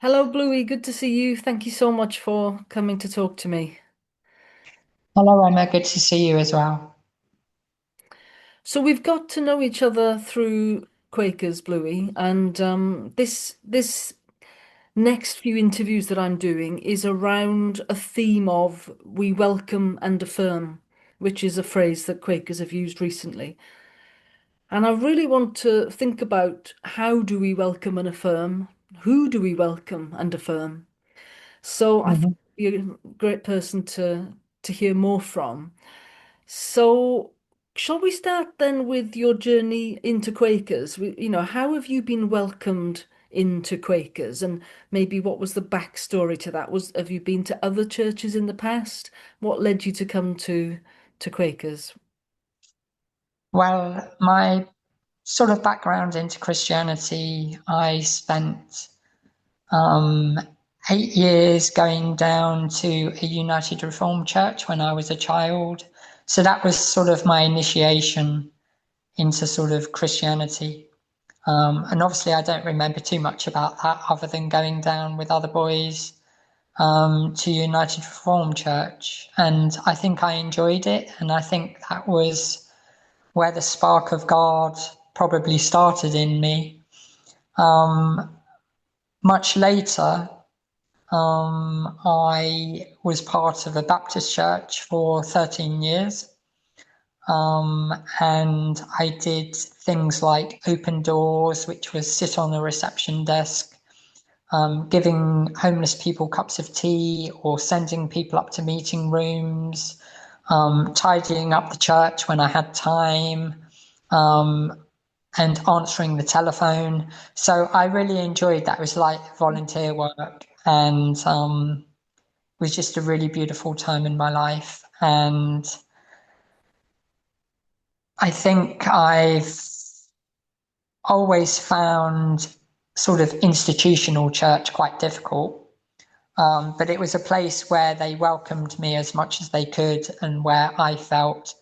Hello, Bluey. Good to see you. Thank you so much for coming to talk to me. Hello, Emma. Good to see you as well. So we've got to know each other through Quakers, Bluey, and this next few interviews that I'm doing is around a theme of we welcome and affirm, which is a phrase that Quakers have used recently. And I really want to think about how do we welcome and affirm? Who do we welcome and affirm? So I thought Mhm. you're a great person to hear more from. So, shall we start then with your journey into Quakers? How have you been welcomed into Quakers, and maybe what was the backstory to that? Have you been to other churches in the past? What led you to come to Quakers? Well, my sort of background into Christianity, I spent um, 8 years going down to a United Reformed Church when I was a child. So that was sort of my initiation into sort of Christianity. And obviously, I don't remember too much about that other than going down with other boys to United Reformed Church. And I think I enjoyed it. And I think that was where the spark of God probably started in me. Um, Much later, I was part of a Baptist church for 13 years. And I did things like open doors, which was sit on the reception desk, giving homeless people cups of tea or sending people up to meeting rooms, tidying up the church when I had time, um, and answering the telephone. So I really enjoyed that. It was like volunteer work, and it was just a really beautiful time in my life. And I think I've always found sort of institutional church quite difficult. But it was a place where they welcomed me as much as they could and where I felt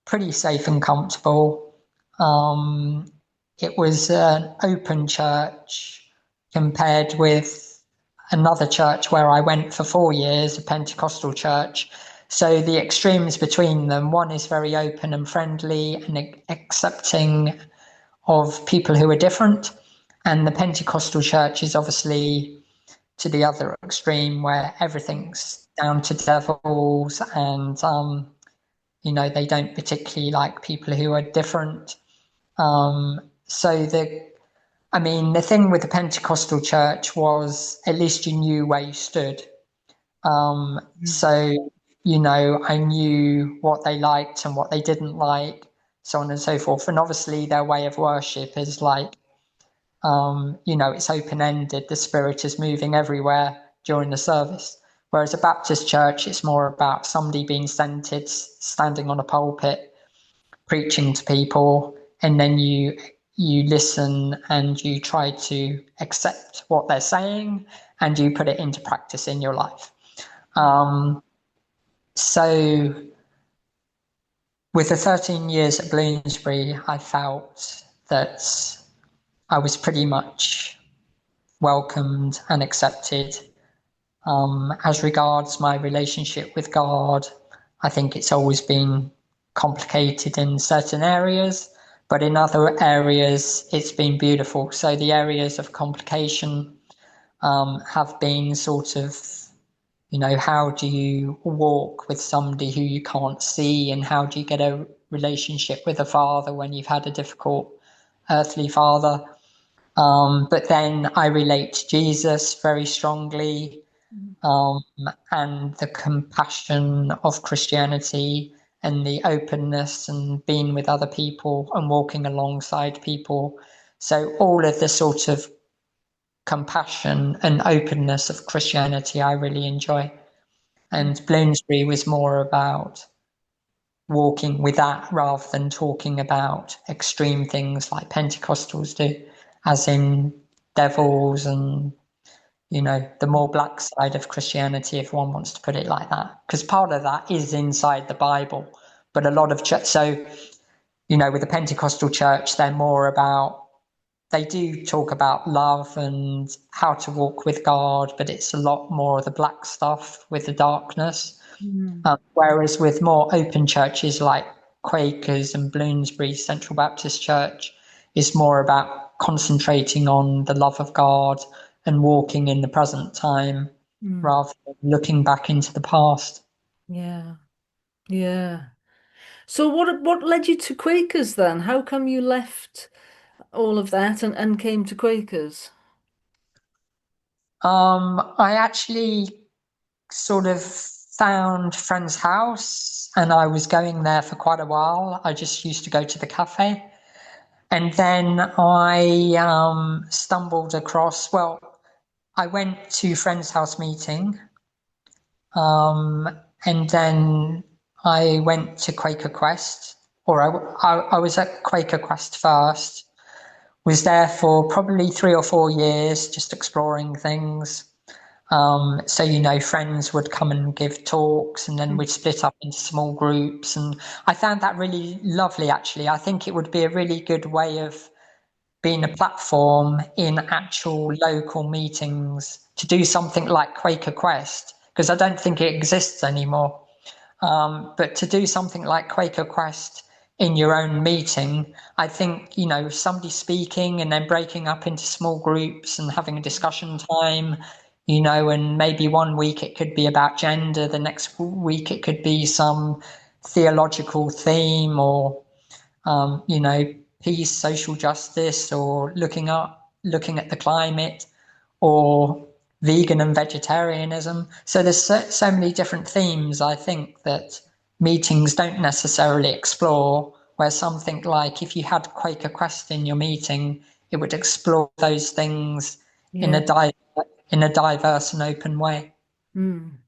pretty safe and comfortable. Um, it was an open church compared with another church where I went for 4 years, a Pentecostal church. So the extremes between them, one is very open and friendly and accepting of people who are different. And the Pentecostal church is obviously to the other extreme where everything's down to devils and they don't particularly like people who are different. So the thing with the Pentecostal church was at least you knew where you stood. So I knew what they liked and what they didn't like, so on and so forth. And obviously their way of worship is like, it's open ended. The Spirit is moving everywhere during the service. Whereas a Baptist church, it's more about somebody being centered, standing on a pulpit, preaching to people, and then you listen and you try to accept what they're saying and you put it into practice in your life. Um, so with the 13 years at Bloomsbury, I felt that I was pretty much welcomed and accepted. As regards my relationship with God, I think it's always been complicated in certain areas, but in other areas, it's been beautiful. So the areas of complication have been sort of, how do you walk with somebody who you can't see, and how do you get a relationship with a father when you've had a difficult earthly father? But then I relate to Jesus very strongly, um, and the compassion of Christianity and the openness and being with other people and walking alongside people. So all of the sort of compassion and openness of Christianity I really enjoy. And Bloomsbury was more about walking with that rather than talking about extreme things like Pentecostals do, as in devils and the more black side of Christianity, if one wants to put it like that. Because part of that is inside the Bible, but a lot of church. So, with the Pentecostal church, they're more about they do talk about love and how to walk with God, but it's a lot more of the black stuff with the darkness. Mm. Whereas with more open churches like Quakers and Bloomsbury Central Baptist Church, is more about concentrating on the love of God and walking in the present time Mm. rather than looking back into the past. Yeah. Yeah. So what led you to Quakers then? How come you left all of that and came to Quakers? I actually sort of found friend's house and I was going there for quite a while. I just used to go to the cafe. And then I stumbled across, well, I went to friend's house meeting, and then I went to Quaker Quest, or I was at Quaker Quest first, was there for probably 3 or 4 years, just exploring things. So, friends would come and give talks, and then Mm. we'd split up into small groups. And I found that really lovely, actually. I think it would be a really good way of being a platform in actual local meetings to do something like Quaker Quest, because I don't think it exists anymore. But to do something like Quaker Quest in your own meeting, I think, somebody speaking and then breaking up into small groups and having a discussion time, and maybe one week it could be about gender, the next week it could be some theological theme or peace, social justice, or looking at the climate, or vegan and vegetarianism. So there's so many different themes, I think, that meetings don't necessarily explore, where something like if you had Quaker Quest in your meeting, it would explore those things in Yeah. in a diverse and open way. Mm.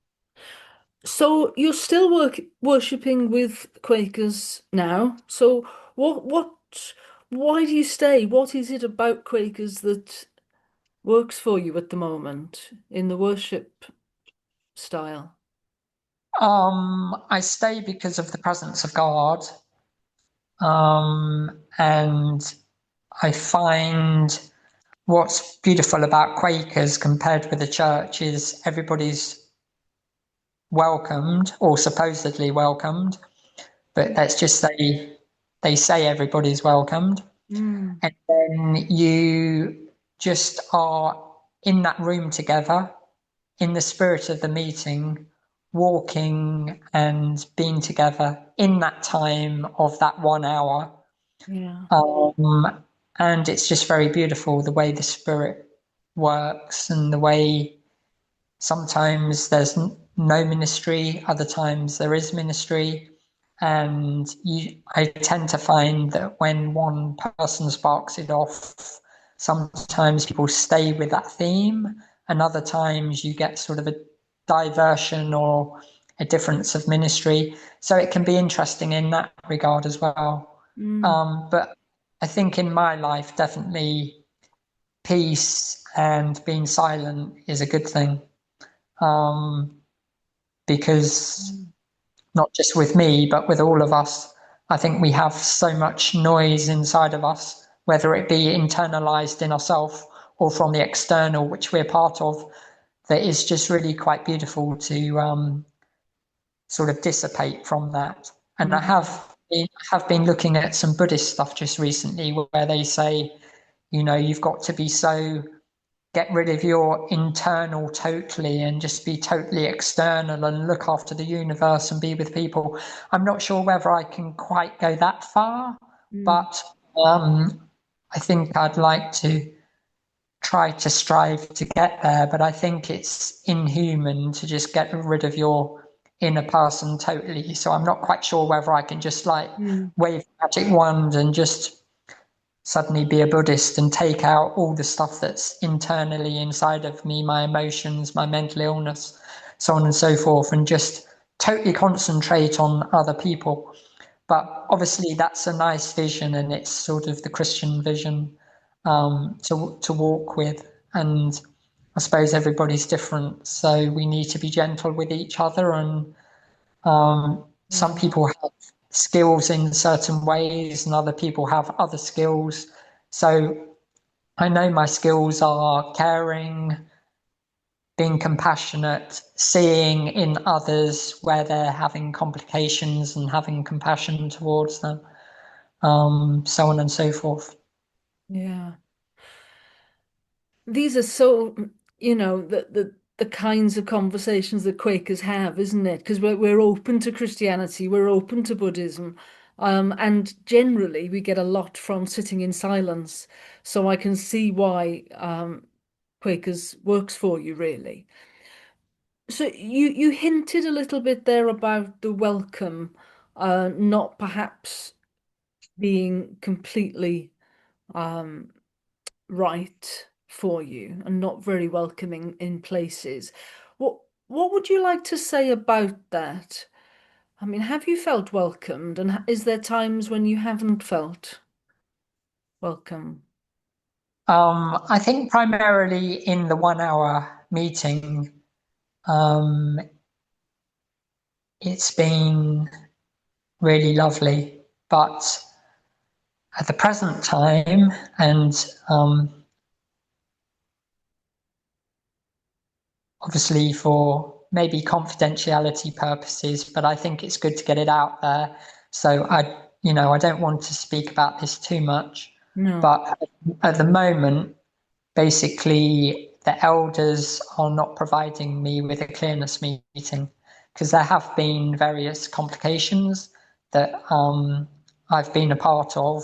So you're still worshipping with Quakers now. So why do you stay? What is it about Quakers that works for you at the moment in the worship style? I stay because of the presence of God. And I find what's beautiful about Quakers compared with the church is everybody's welcomed or supposedly welcomed, but let's just say they say everybody's welcomed. Mm. And then you just are in that room together, in the spirit of the meeting, walking and being together in that time of that 1 hour. Yeah. Um, and it's just very beautiful the way the spirit works and the way sometimes there's no ministry, other times there is ministry. And I tend to find that when one person sparks it off, sometimes people stay with that theme, and other times you get sort of a diversion or a difference of ministry. So it can be interesting in that regard as well. Mm. But I think in my life, definitely peace and being silent is a good thing, um, because Mm. not just with me, but with all of us, I think we have so much noise inside of us, whether it be internalized in ourselves or from the external, which we're part of, that is just really quite beautiful to sort of dissipate from that. And Mm. have been looking at some Buddhist stuff just recently where they say, you've got to be so get rid of your internal totally and just be totally external and look after the universe and be with people. I'm not sure whether I can quite go that far, Mm. but I think I'd like to try to strive to get there. But I think it's inhuman to just get rid of your inner person totally. So I'm not quite sure whether I can just like Mm. wave a magic wand and just suddenly be a Buddhist and take out all the stuff that's internally inside of me, my emotions, my mental illness, so on and so forth, and just totally concentrate on other people. But obviously, that's a nice vision, and it's sort of the Christian vision, to walk with. And I suppose everybody's different, so we need to be gentle with each other. And some Yeah. people have skills in certain ways, and other people have other skills. So I know my skills are caring, being compassionate, seeing in others where they're having complications and having compassion towards them, so on and so forth. Yeah. These are so, the kinds of conversations that Quakers have, isn't it? Because we're open to Christianity, we're open to Buddhism, and generally we get a lot from sitting in silence. So I can see why Quakers works for you, really. So you hinted a little bit there about the welcome, not perhaps being completely um, right for you and not very welcoming in places. What what would you like to say about that? I mean, have you felt welcomed, and is there times when you haven't felt welcome? I think primarily in the 1 hour meeting, um, it's been really lovely. But at the present time, and obviously for maybe confidentiality purposes, but I think it's good to get it out there. So I don't want to speak about this too much. No. But at the moment, basically, the elders are not providing me with a clearness meeting because there have been various complications that I've been a part of,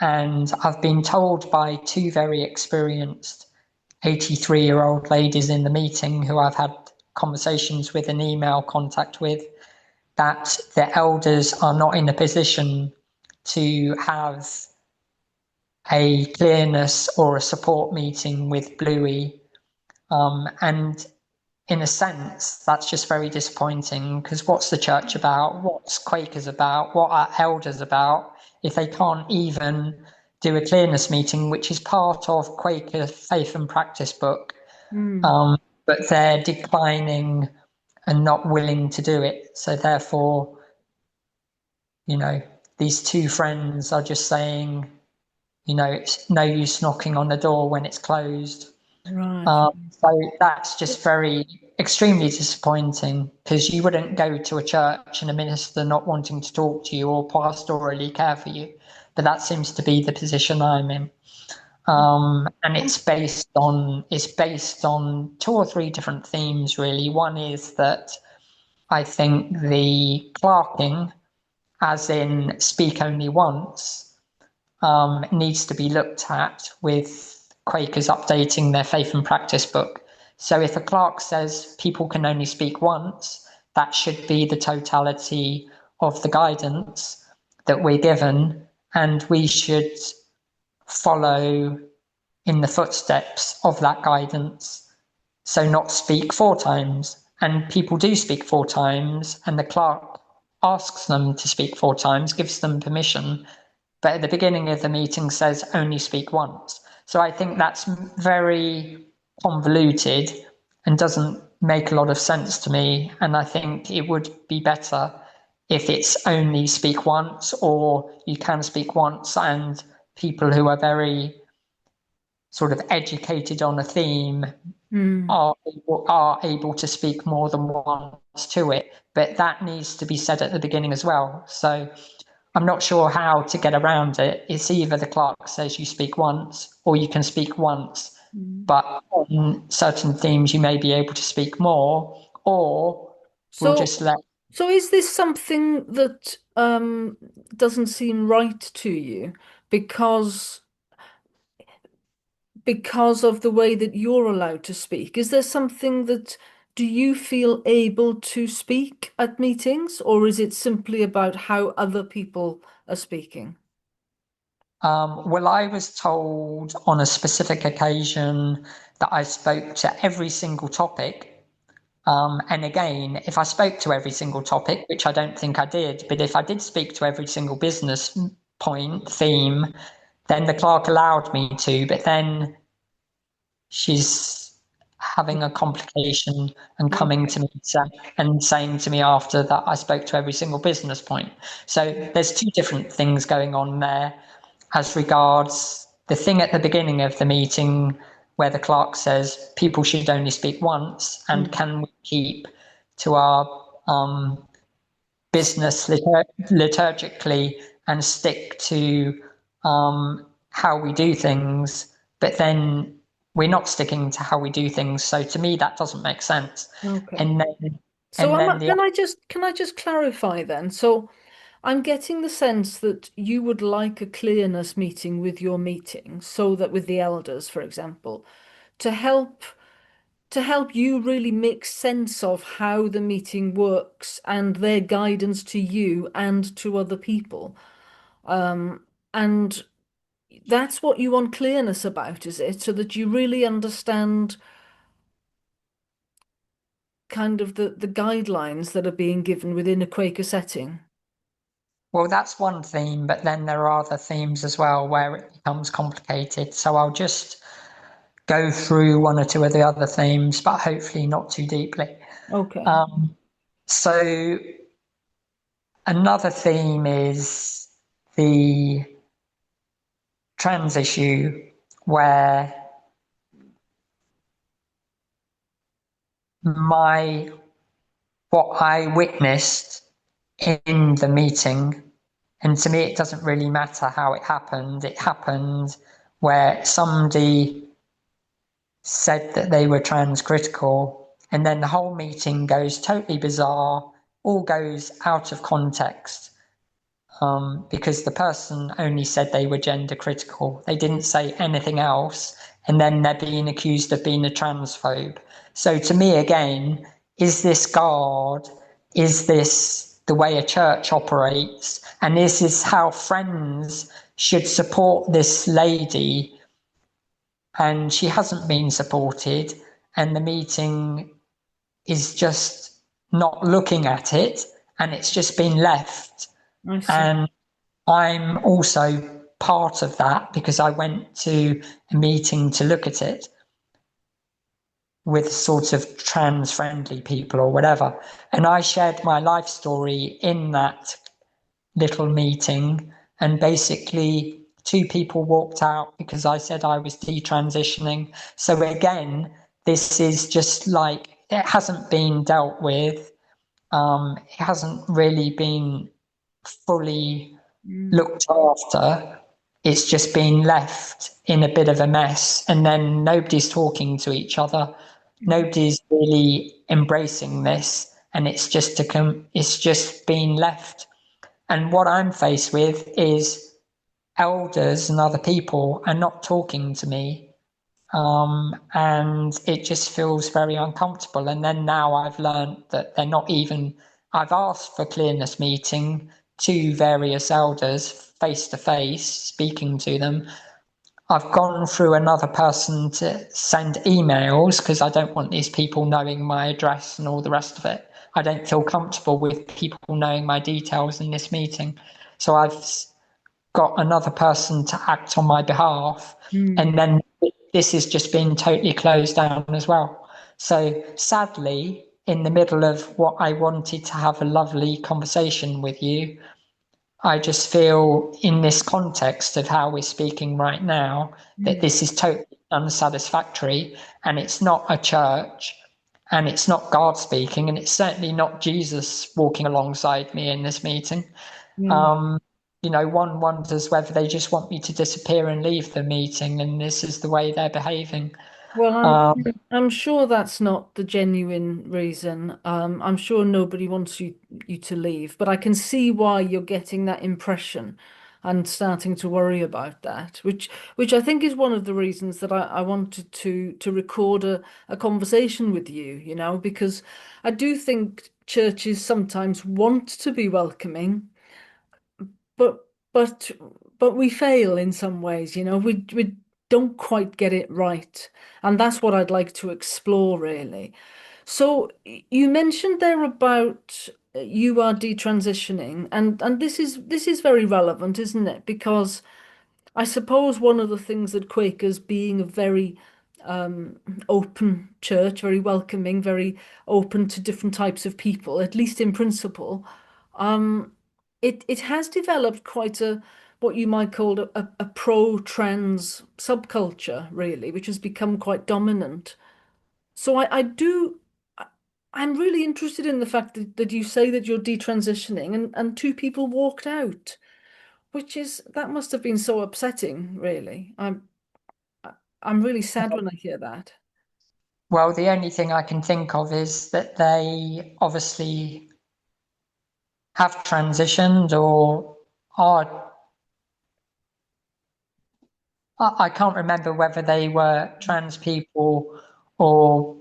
and I've been told by two very experienced 83-year-old ladies in the meeting who I've had conversations with and email contact with that the elders are not in a position to have a clearness or a support meeting with Bluey. And in a sense, that's just very disappointing because what's the church about? What's Quakers about? What are elders about if they can't even do a clearness meeting, which is part of Quaker faith and practice book, Mm, um, but they're declining and not willing to do it. So therefore, you know, these two friends are just saying, it's no use knocking on the door when it's closed. right. So that's just very extremely disappointing because you wouldn't go to a church and a minister not wanting to talk to you or pastorally care for you. But that seems to be the position I'm in. And it's based on two or three different themes really. One is that I think the clerking, as in speak only once, needs to be looked at with Quakers updating their faith and practice book. So if a clerk says people can only speak once, that should be the totality of the guidance that we're given, and we should follow in the footsteps of that guidance. So not speak four times. And people do speak four times, and the clerk asks them to speak four times, gives them permission, but at the beginning of the meeting says only speak once. So I think that's very convoluted and doesn't make a lot of sense to me. And I think it would be better if it's only speak once, or you can speak once and people who are very sort of educated on a theme Mm, are able to speak more than once to it. But that needs to be said at the beginning as well. So I'm not sure how to get around it. It's either the clerk says you speak once or you can speak once, mm. but on certain themes you may be able to speak more, or we'll So, just let. so is this something that doesn't seem right to you because because of the way that you're allowed to speak? Is there something that do you feel able to speak at meetings, or is it simply about how other people are speaking? Well, I was told on a specific occasion that I spoke to every single topic. And again, if I spoke to every single topic, which I don't think I did, but if I did speak to every single business point, theme, then the clerk allowed me to. But then she's having a complication and coming Okay. to me and saying to me after that I spoke to every single business point. So there's two different things going on there as regards the thing at the beginning of the meeting where the clerk says people should only speak once, and Mm. can we keep to our business liturgically and stick to how we do things, but then we're not sticking to how we do things. So to me, that doesn't make sense. Okay. And then, So and then the can I just clarify then? So I'm getting the sense that you would like a clearness meeting with your meeting, so that with the elders, for example, to help you really make sense of how the meeting works and their guidance to you and to other people. And that's what you want clearness about, is it? So that you really understand kind of the guidelines that are being given within a Quaker setting. well, that's one theme, but then there are other themes as well where it becomes complicated. So I'll just go through one or two of the other themes, but hopefully not too deeply. Okay. Um, so another theme is the trans issue, where my what I witnessed in the meeting, and to me it doesn't really matter how it happened. It happened where somebody said that they were trans critical, and then the whole meeting goes totally bizarre, all goes out of context. Because the person only said they were gender critical. They didn't say anything else, and then they're being accused of being a transphobe. So to me, again, is this God? Is this the way a church operates? And is this how Friends should support this lady? And she hasn't been supported, and the meeting is just not looking at it, and it's just been left. I see. And I'm also part of that because I went to a meeting to look at it with sort of trans friendly people or whatever. And I shared my life story in that little meeting. And basically, two people walked out because I said I was detransitioning. So again, this is just like it hasn't been dealt with. It hasn't really been fully Mm. looked after. It's just been left in a bit of a mess, and then nobody's talking to each other. Nobody's really embracing this, and it's just been left. And what I'm faced with is elders and other people are not talking to me, and it just feels very uncomfortable. And then now I've learned that they're not even, I've asked for clearness meeting to various elders face to face, speaking to them. I've gone through another person to send emails because I don't want these people knowing my address and all the rest of it. I don't feel comfortable with people knowing my details in this meeting. So I've got another person to act on my behalf. Mm. And then this has just been totally closed down as well. So sadly, in the middle of what I wanted to have a lovely conversation with you, I just feel in this context of how we're speaking right now that Mm. this is totally unsatisfactory, and it's not a church, and it's not God speaking, and it's certainly not Jesus walking alongside me in this meeting. Yeah. Um, one wonders whether they just want me to disappear and leave the meeting, and this is the way they're behaving. Well, Um, I'm sure that's not the genuine reason. I'm sure nobody wants you to leave, but I can see why you're getting that impression and starting to worry about that, which I think is one of the reasons that I wanted to record a conversation with you, because I do think churches sometimes want to be welcoming, but but but we fail in some ways, we don't quite get it right. And that's what I'd like to explore really. So you mentioned there about you are detransitioning, and this is very relevant, isn't it? Because I suppose one of the things that Quakers, being a very open church, very welcoming, very open to different types of people, at least in principle, um, it has developed quite what you might call a pro-trans subculture, really, which has become quite dominant. So I do, I- I'm really interested in the fact that you say that you're detransitioning and two people walked out, that must have been so upsetting, really. I'm really sad when I hear that. Well, the only thing I can think of is that they obviously have transitioned or are. I can't remember whether they were trans people or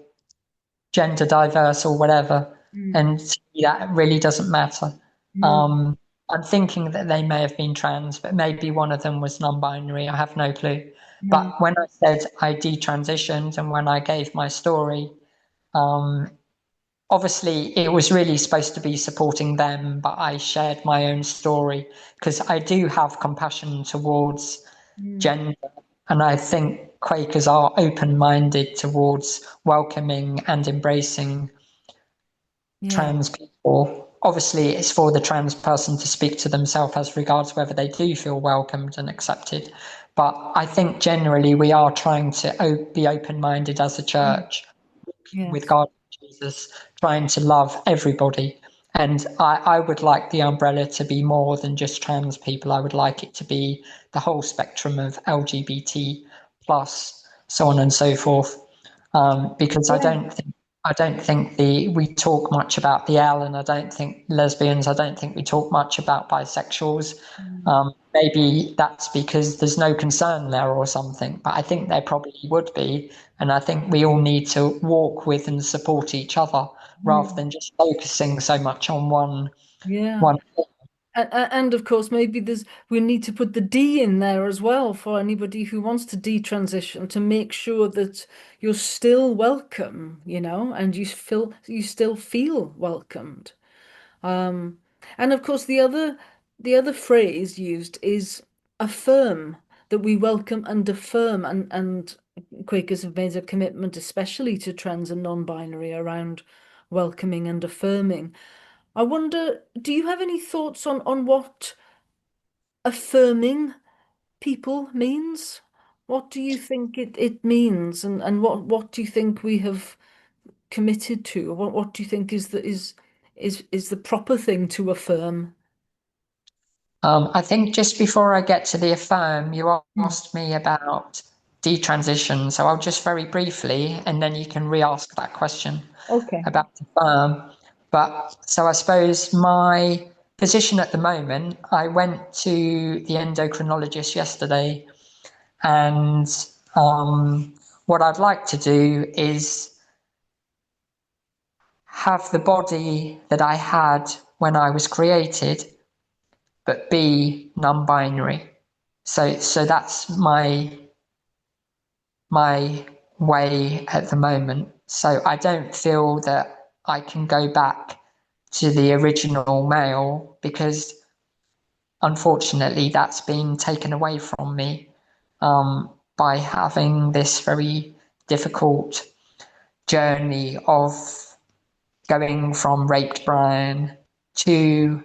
gender diverse or whatever. Mm. And to me, that really doesn't matter. No, Um, I'm thinking that they may have been trans, but maybe one of them was non-binary. I have no clue. no. But when I said I detransitioned and when I gave my story, um, obviously it was really supposed to be supporting them, but I shared my own story because I do have compassion towards Mm. gender. And I think Quakers are open minded towards welcoming and embracing Yeah. trans people. Obviously, it's for the trans person to speak to themselves as regards whether they do feel welcomed and accepted. But I think generally we are trying to be open minded as a Mm. church with Yes. God and Jesus, trying to love everybody. And I would like the umbrella to be more than just trans people. I would like it to be the whole spectrum of LGBT plus, so on and so forth. Because Yeah. I don't think we talk much about the L, and I don't think lesbians. I don't think we talk much about bisexuals. Mm. Maybe that's because there's no concern there or something, but I think there probably would be. And I think we all need to walk with and support each other rather Mm. than just focusing so much on Yeah. one. And of course, maybe we need to put the D in there as well for anybody who wants to detransition to make sure that you're still welcome, and you still feel welcomed. Um, and of course, the other phrase used is affirm, that we welcome and affirm, and Quakers have made a commitment, especially to trans and non-binary, around welcoming and affirming. I wonder, do you have any thoughts on what affirming people means? What do you think it means, and what do you think we have committed to? Or what do you think is the proper thing to affirm? I think just before I get to the affirm, you Mm. asked me about detransition. So I'll just very briefly, and then you can re-ask that question Okay. about affirm. But so I suppose my position at the moment, I went to the endocrinologist yesterday, and what I'd like to do is have the body that I had when I was created, but be non-binary. So that's my way at the moment. So I don't feel that I can go back to the original male because unfortunately that's been taken away from me by having this very difficult journey of going from raped Brian to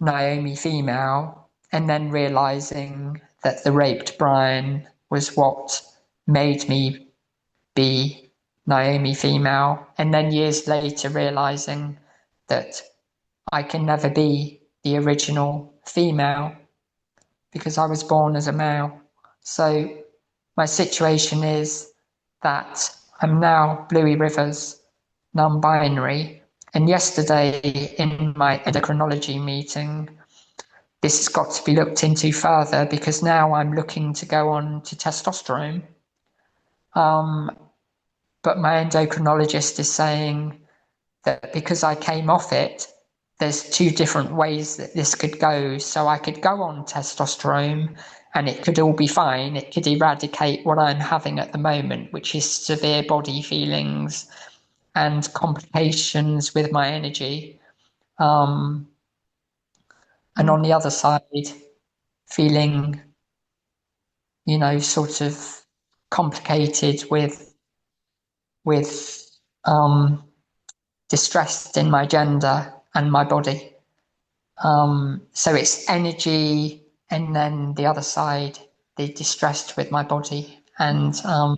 Naomi female, and then realizing that the raped Brian was what made me be Naomi female, and then years later realizing that I can never be the original female because I was born as a male. So my situation is that I'm now Bluey Rivers, non-binary, and yesterday in my endocrinology meeting, this has got to be looked into further because now I'm looking to go on to testosterone. But my endocrinologist is saying that because I came off it, there's two different ways that this could go. So I could go on testosterone and it could all be fine. It could eradicate what I'm having at the moment, which is severe body feelings and complications with my energy. And Mm. on the other side, feeling, sort of complicated with distressed in my gender and my body. So it's energy and then the other side, the distressed with my body, and so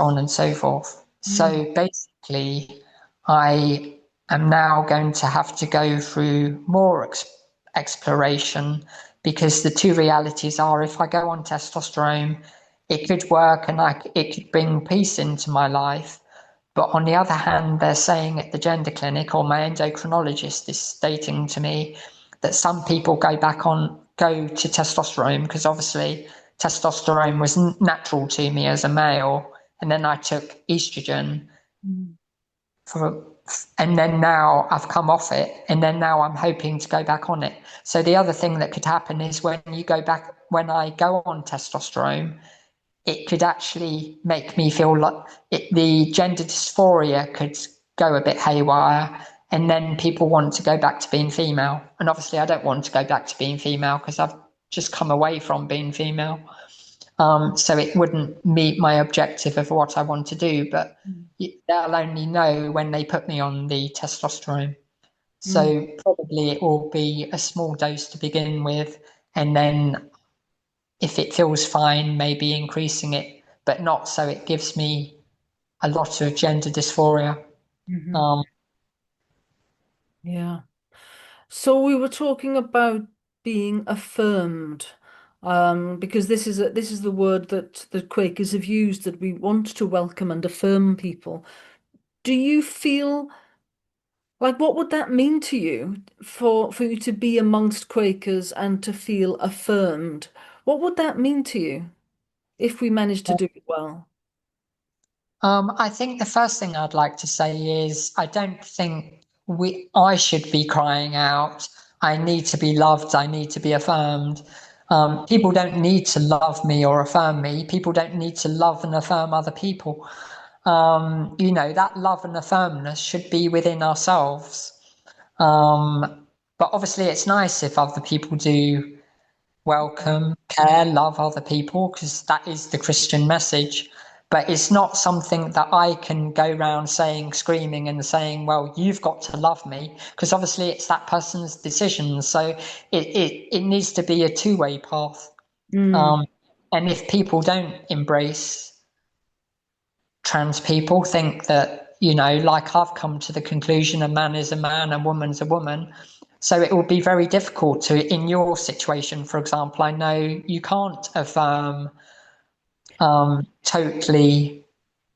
on and so forth. Mm, So basically, I am now going to have to go through more exploration because the two realities are if I go on testosterone, it could work and it could bring peace into my life. But on the other hand, they're saying at the gender clinic, or my endocrinologist is stating to me that some people go to testosterone because obviously testosterone was natural to me as a male, and then I took estrogen mm, for, and then now I've come off it, and then now I'm hoping to go back on it. So the other thing that could happen is when I go on testosterone, it could actually make me feel like the gender dysphoria could go a bit haywire, and then people want to go back to being female. And obviously, I don't want to go back to being female because I've just come away from being female. So it wouldn't meet my objective of what I want to do, but mm, they'll only know when they put me on the testosterone. mm, So probably it will be a small dose to begin with, and then if it feels fine, maybe increasing it, but not so it gives me a lot of gender dysphoria. mhm. Um, Yeah. So we were talking about being affirmed, because this is the word that the Quakers have used, that we want to welcome and affirm people. Do you feel like, what would that mean to you for you to be amongst Quakers and to feel affirmed? What would that mean to you if we managed to do it well? I think the first thing I'd like to say is I don't think I should be crying out, I need to be loved, I need to be affirmed. People don't need to love me or affirm me. People don't need to love and affirm other people. That love and affirmness should be within ourselves. But obviously, it's nice if other people do welcome, care, love other people, because that is the Christian message. But it's not something that I can go around saying, screaming and saying, well, you've got to love me, because obviously it's that person's decision. So it needs to be a two-way path. Mm, Um, and if people don't embrace trans people, think that, like I've come to the conclusion a man is a man, a woman's a woman. So it will be very difficult to, in your situation, for example, I know you can't affirm totally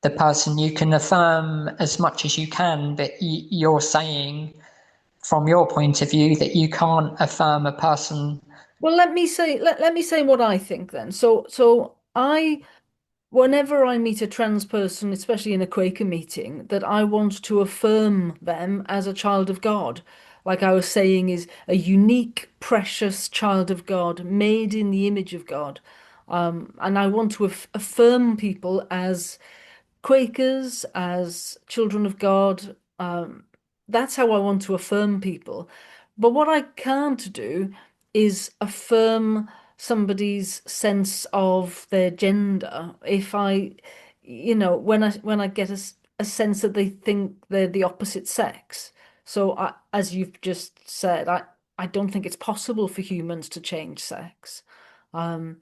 the person. You can affirm as much as you can, but you're saying from your point of view that you can't affirm a person. well, let me say what I think then. So I whenever I meet a trans person, especially in a Quaker meeting, that I want to affirm them as a child of God. Like I was saying, is a unique, precious child of God, made in the image of God. And I want to affirm people as Quakers, as children of God. That's how I want to affirm people. But what I can't do is affirm somebody's sense of their gender. If I, when I get a sense that they think they're the opposite sex. So as you've just said, I don't think it's possible for humans to change sex. Um,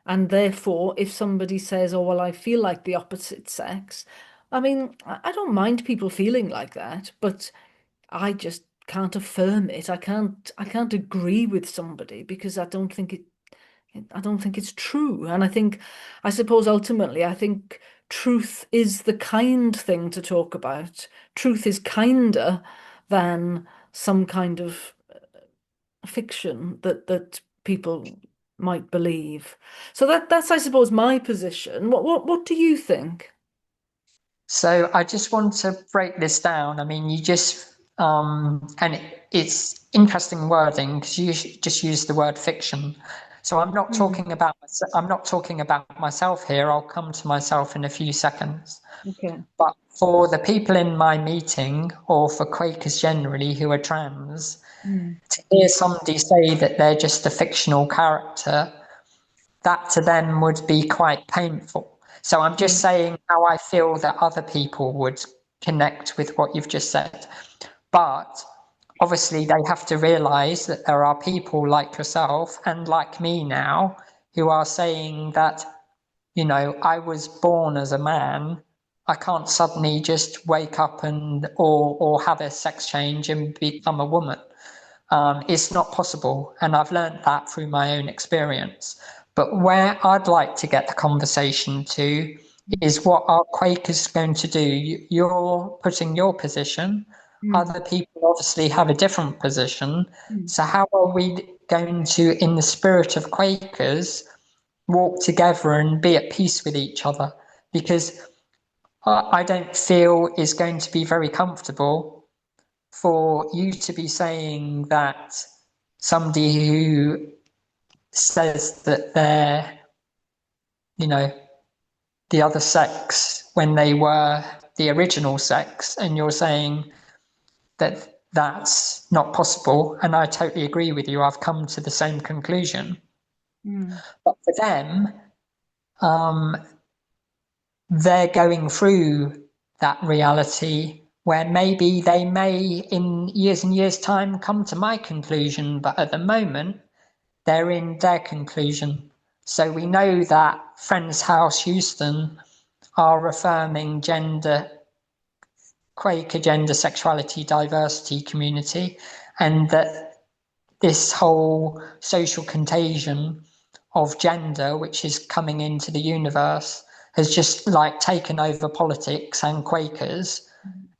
and therefore, if somebody says, "Oh, well, I feel like the opposite sex," I mean, I don't mind people feeling like that, but I just can't affirm it. I can't agree with somebody because I don't think it's true. And I suppose ultimately, I think truth is the kind thing to talk about. Truth is kinder than some kind of fiction that people might believe. So that's I suppose my position. What do you think? So I just want to break this down. I mean, it's interesting wording because you just use the word fiction. So Hmm. I'm not talking about myself here. I'll come to myself in a few seconds. Okay. But for the people in my meeting, or for Quakers generally who are trans, Mm. to hear somebody say that they're just a fictional character, that to them would be quite painful. So I'm just Mm. saying how I feel that other people would connect with what you've just said. But obviously they have to realize that there are people like yourself and like me now who are saying that, I was born as a man. I can't suddenly just wake up or have a sex change and become a woman. It's not possible. And I've learned that through my own experience. But where I'd like to get the conversation to is what are Quakers going to do? You're putting your position. Mm, Other people obviously have a different position. mm, So how are we going to, in the spirit of Quakers, walk together and be at peace with each other? Because I don't feel is going to be very comfortable for you to be saying that somebody who says that they're, you know, the other sex when they were the original sex, and you're saying that that's not possible. And I totally agree with you. I've come to the same conclusion. mm, But for them, um, they're going through that reality where maybe they may, in years and years' time, come to my conclusion. But at the moment, they're in their conclusion. So we know that Friends House Houston are affirming Quaker gender, sexuality, diversity community, and that this whole social contagion of gender, which is coming into the universe, has just like taken over politics and Quakers,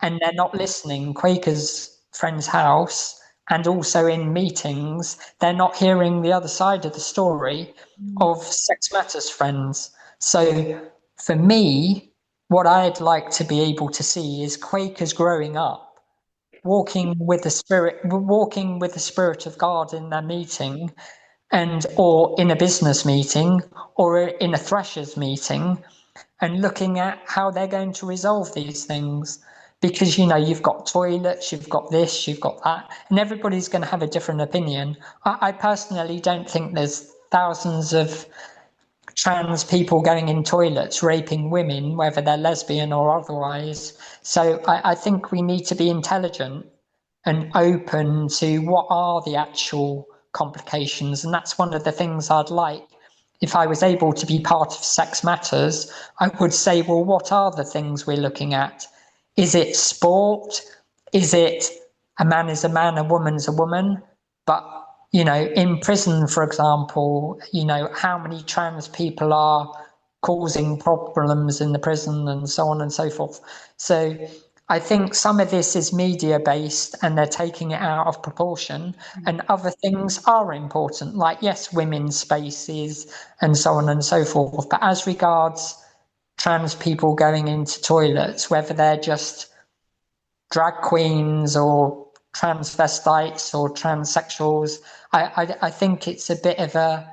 and they're not listening. Quakers' Friends House, and also in meetings, they're not hearing the other side of the story mm, of Sex Matters Friends. So for me, what I'd like to be able to see is Quakers growing up, walking with the spirit of God in their meeting, and or in a business meeting or in a threshers meeting, and looking at how they're going to resolve these things. Because you've got toilets, you've got this, you've got that, and everybody's going to have a different opinion. I personally don't think there's thousands of trans people going in toilets raping women, whether they're lesbian or otherwise. So I think we need to be intelligent and open to what are the actual complications. And that's one of the things I'd like. If I was able to be part of Sex Matters, I would say, well, what are the things we're looking at? Is it sport? Is it a man is a man, a woman's a woman? But, in prison, for example, how many trans people are causing problems in the prison and so on and so forth. So I think some of this is media based and they're taking it out of proportion, mm. and other things are important, like, yes, women's spaces and so on and so forth. But as regards trans people going into toilets, whether they're just drag queens or transvestites or transsexuals, I think it's a bit of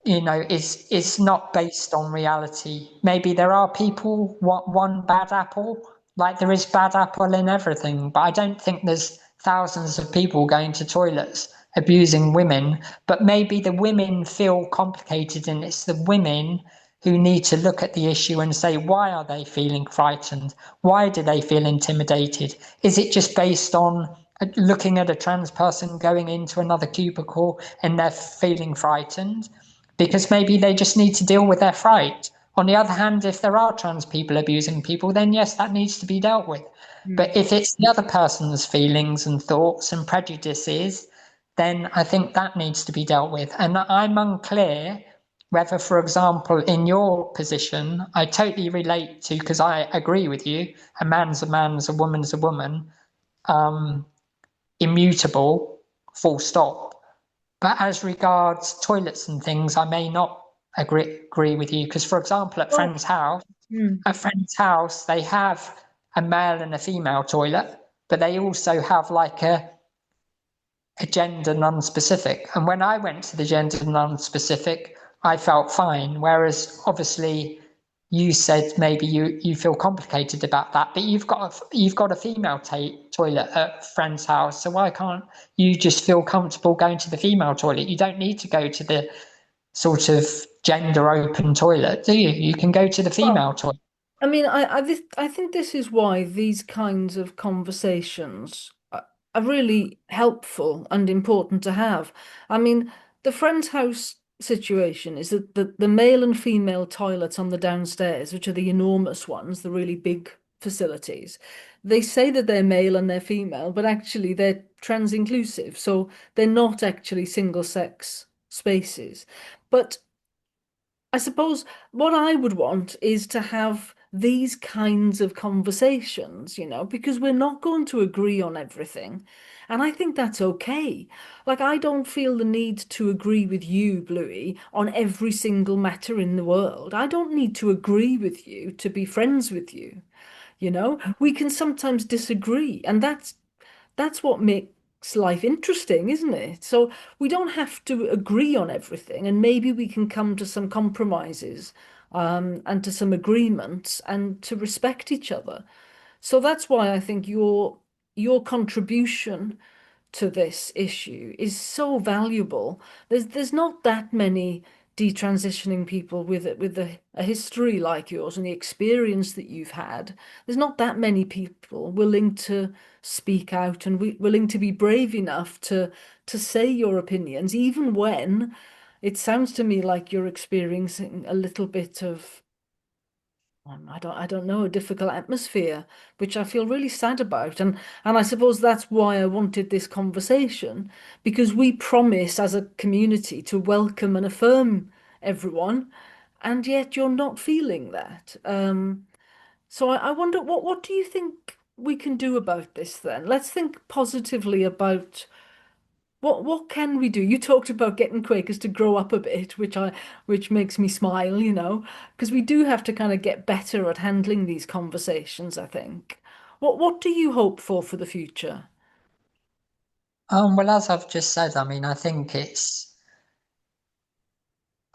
it's not based on reality. Maybe there are people want one bad apple, like there is bad apple in everything, but I don't think there's thousands of people going to toilets abusing women. But maybe the women feel complicated, and it's the women who need to look at the issue and say, why are they feeling frightened? Why do they feel intimidated? Is it just based on looking at a trans person going into another cubicle and they're feeling frightened? Because maybe they just need to deal with their fright. On the other hand, if there are trans people abusing people, then yes, that needs to be dealt with. Mm. But if it's the other person's feelings and thoughts and prejudices, then I think that needs to be dealt with. And I'm unclear whether, for example, in your position, I totally relate to, because I agree with you, a man's a man's, a woman's a woman, um, immutable, full stop. But as regards toilets and things, I may not agree with you, because, for example, Well, mm, at friend's house, they have a male and a female toilet, but they also have like a gender non-specific. And when I went to the gender non-specific, I felt fine. Whereas obviously you said maybe you feel complicated about that, but you've got a female toilet at friend's house, so why can't you just feel comfortable going to the female toilet? You don't need to go to the sort of gender open toilet, do you? You can go to the well, female toilet. I mean, I think this is why these kinds of conversations are really helpful and important to have. I mean, the friend's house situation is that the male and female toilets on the downstairs, which are the enormous ones, the really big facilities, they say that they're male and they're female, but actually they're trans inclusive, so they're not actually single sex spaces. But I suppose what I would want is to have these kinds of conversations, because we're not going to agree on everything. And I think that's okay. Like, I don't feel the need to agree with you, Bluey, on every single matter in the world. I don't need to agree with you to be friends with you. We can sometimes disagree, and that's what makes life interesting, isn't it? So we don't have to agree on everything, and maybe we can come to some compromises, and to some agreements, and to respect each other. So that's why I think your contribution to this issue is so valuable. There's not that many detransitioning people with a history like yours and the experience that you've had. There's not that many people willing to speak out and willing to be brave enough to say your opinions, even when it sounds to me like you're experiencing a little bit of I don't know, a difficult atmosphere, which I feel really sad about. And I suppose that's why I wanted this conversation, because we promise as a community to welcome and affirm everyone, and yet you're not feeling that. So I wonder what do you think we can do about this then? Let's think positively about what can we do? You talked about getting Quakers to grow up a bit, which makes me smile, because we do have to kind of get better at handling these conversations, I think. What do you hope for the future? Well, as I've just said, I mean, I think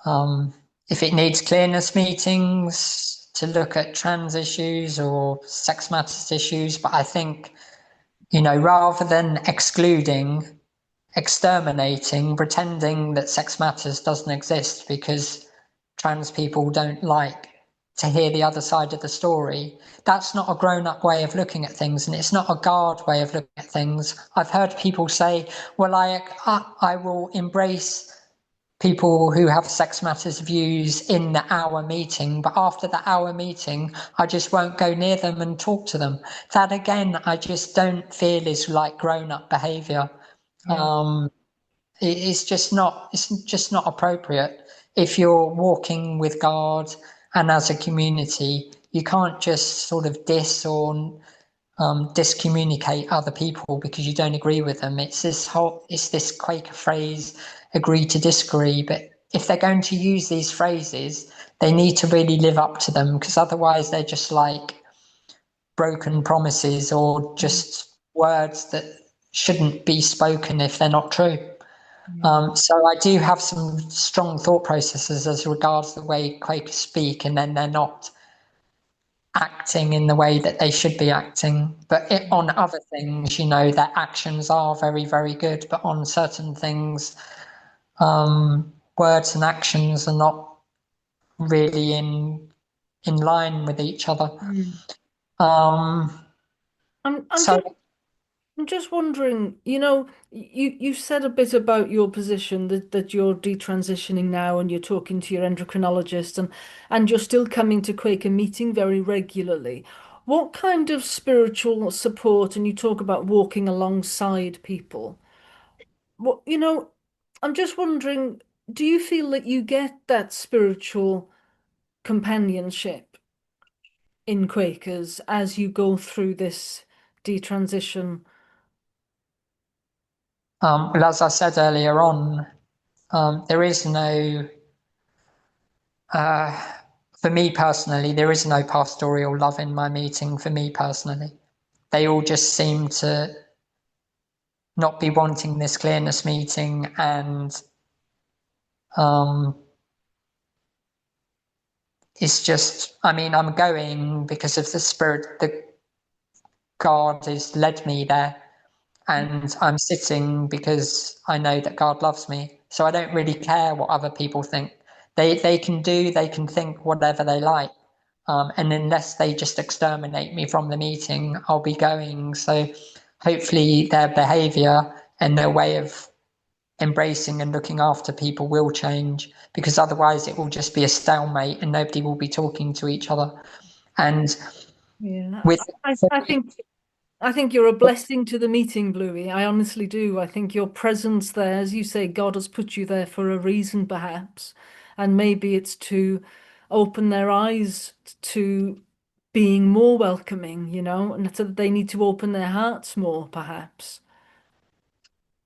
um, if it needs clearness meetings to look at trans issues or sex matters issues, but I think, rather than excluding, exterminating, pretending that sex matters doesn't exist because trans people don't like to hear the other side of the story. That's not a grown up way of looking at things, and it's not a guard way of looking at things. I've heard people say, well, I will embrace people who have sex matters views in the hour meeting, but after the hour meeting, I just won't go near them and talk to them. That again, I just don't feel is like grown up behavior. Yeah. Um, it's just not appropriate. If you're walking with God and as a community, you can't just sort of diss or discommunicate other people because you don't agree with them. It's this Quaker phrase, agree to disagree. But if they're going to use these phrases, they need to really live up to them, because otherwise they're just like broken promises or Mm. just words that shouldn't be spoken if they're not true. Yeah. So I do have some strong thought processes as regards the way Quakers speak, and then they're not acting in the way that they should be acting. But on other things, their actions are very, very good. But on certain things, words and actions are not really in line with each other. Mm. Um, I'm so just I'm just wondering, you said a bit about your position that you're detransitioning now and you're talking to your endocrinologist and you're still coming to Quaker meeting very regularly. What kind of spiritual support, and you talk about walking alongside people. I'm just wondering, do you feel that you get that spiritual companionship in Quakers as you go through this detransition? well, as I said earlier on, there is no, uh, for me personally, there is no pastoral love in my meeting. For me personally, they all just seem to not be wanting this clearness meeting, and um, it's just, I mean, I'm going because of the spirit that God has led me there, and I'm sitting because I know that God loves me. So I don't really care what other people think. They can think whatever they like. And unless they just exterminate me from the meeting, I'll be going. So hopefully their behavior and their way of embracing and looking after people will change, because otherwise it will just be a stalemate and nobody will be talking to each other. And Yeah, with I think you're a blessing to the meeting, Bluey. I honestly do. I think your presence there, as you say, God has put you there for a reason, perhaps, and maybe it's to open their eyes to being more welcoming, and so they need to open their hearts more, perhaps.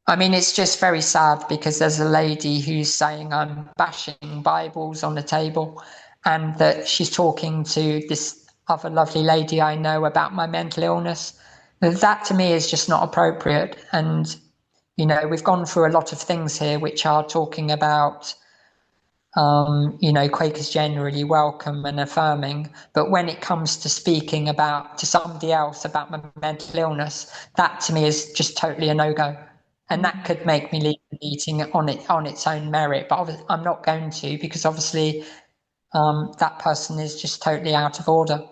I mean, it's just very sad because there's a lady who's saying I'm bashing Bibles on the table, and that she's talking to this other lovely lady I know about my mental illness. That to me is just not appropriate. And, we've gone through a lot of things here which are talking about, Quakers generally welcome and affirming. But when it comes to speaking about to somebody else about my mental illness, that to me is just totally a no-go. And that Mm, could make me leave the meeting on its own merit. But I'm not going to, because obviously that person is just totally out of order.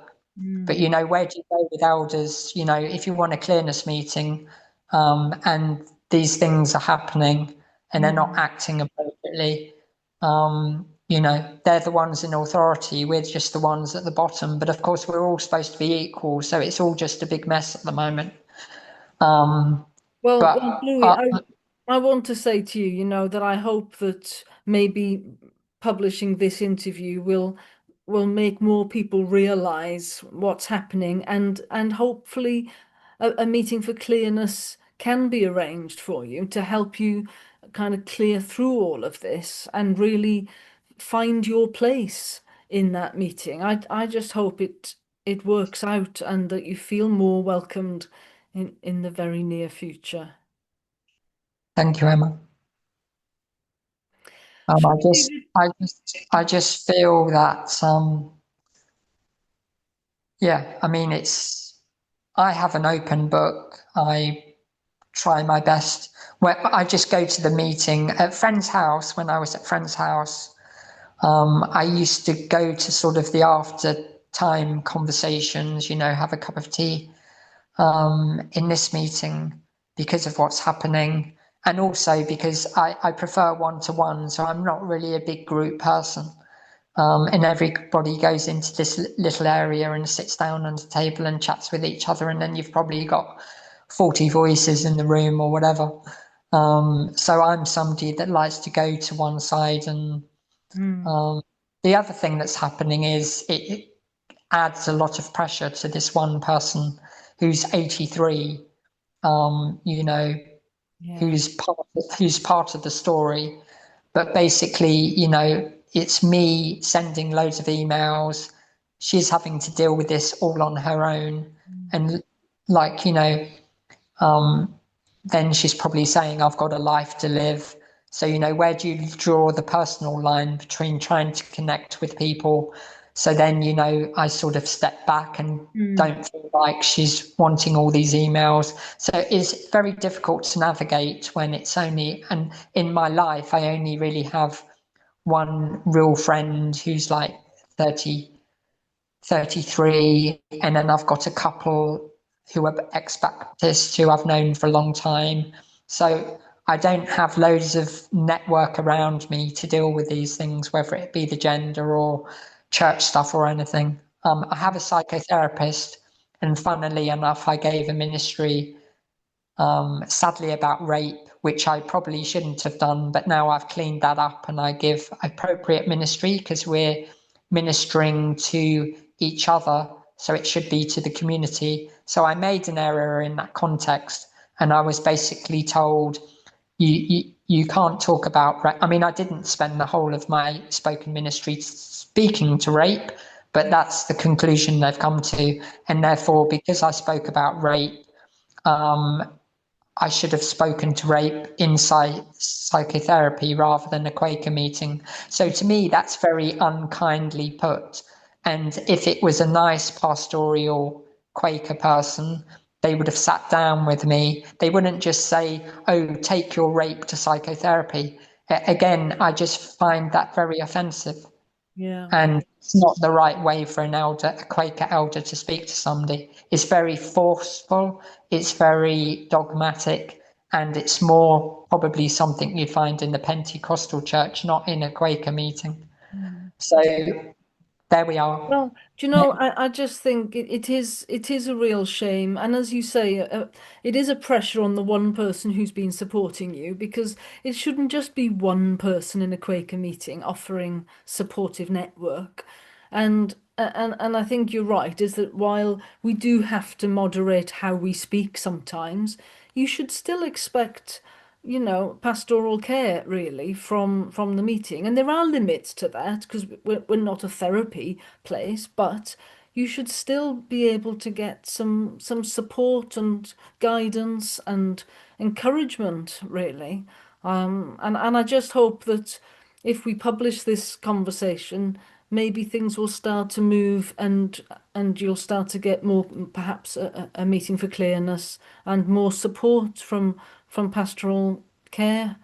But mm, where do you go with elders? If you want a clearness meeting, and these things are happening and they're not yeah. acting appropriately, they're the ones in authority. We're just the ones at the bottom. But of course, we're all supposed to be equal, so it's all just a big mess at the moment. Um, Well, but Bluey, I want to say to you, that I hope that maybe publishing this interview will make more people realize what's happening, and hopefully a meeting for clearness can be arranged for you to help you kind of clear through all of this and really find your place in that meeting. I just hope it works out and that you feel more welcomed in the very near future. thank you, Emma. Shall I we leave just, it? I just feel that, yeah. I mean, I have an open book. I try my best. Where I just go to the meeting at friend's house. When I was at friend's house, I used to go to sort of the after time conversations, have a cup of tea, in this meeting, because of what's happening. And also because I prefer one to one, so I'm not really a big group person. And everybody goes into this little area and sits down at a table and chats with each other, and then you've probably got 40 voices in the room or whatever. So I'm somebody that likes to go to one side. And Mm, um, the other thing that's happening is it adds a lot of pressure to this one person who's 83, um, you know, yeah. who's part of the story. But basically, it's me sending loads of emails. She's having to deal with this all on her own. Mm, And like, um, then she's probably saying, I've got a life to live. So, where do you draw the personal line between trying to connect with people? So then, I sort of step back and mm, don't feel like she's wanting all these emails. So it's very difficult to navigate when it's only, and in my life, I only really have one real friend who's like 30, 33, and then I've got a couple who are ex-Baptists who I've known for a long time. So I don't have loads of network around me to deal with these things, whether it be the gender or church stuff or anything. I have a psychotherapist, and funnily enough, I gave a ministry, sadly, about rape, which I probably shouldn't have done, but now I've cleaned that up and I give appropriate ministry because we're ministering to each other. So it should be to the community. So I made an error in that context, and I was basically told, you can't talk about rape. I mean, I didn't spend the whole of my spoken ministry speaking to rape, but that's the conclusion they've come to. And therefore, because I spoke about rape, um, I should have spoken to rape in psychotherapy rather than a Quaker meeting. So to me, that's very unkindly put. And if it was a nice pastoral Quaker person, they would have sat down with me. They wouldn't just say, oh, take your rape to psychotherapy. Again, I just find that very offensive. yeah. And It's not the right way for an elder, a Quaker elder, to speak to somebody. It's very forceful, it's very dogmatic, and it's more probably something you find in the Pentecostal church, not in a Quaker meeting. Mm. So there we are. Well, do you know, I just think it is a real shame. And as you say, it is a pressure on the one person who's been supporting you because it shouldn't just be one person in a Quaker meeting offering supportive network. And I think you're right, is that while we do have to moderate how we speak sometimes, you should still expect pastoral care really from the meeting. And there are limits to that because we're not a therapy place, but you should still be able to get some support and guidance and encouragement really. And I just hope that if we publish this conversation, maybe things will start to move and you'll start to get more, perhaps a meeting for clearness and more support from pastoral care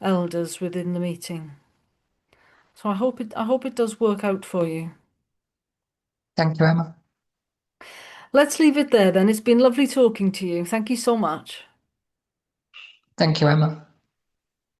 elders within the meeting. So I hope it does work out for you. Thank you, Emma. Let's leave it there then. It's been lovely talking to you. Thank you so much. Thank you, Emma.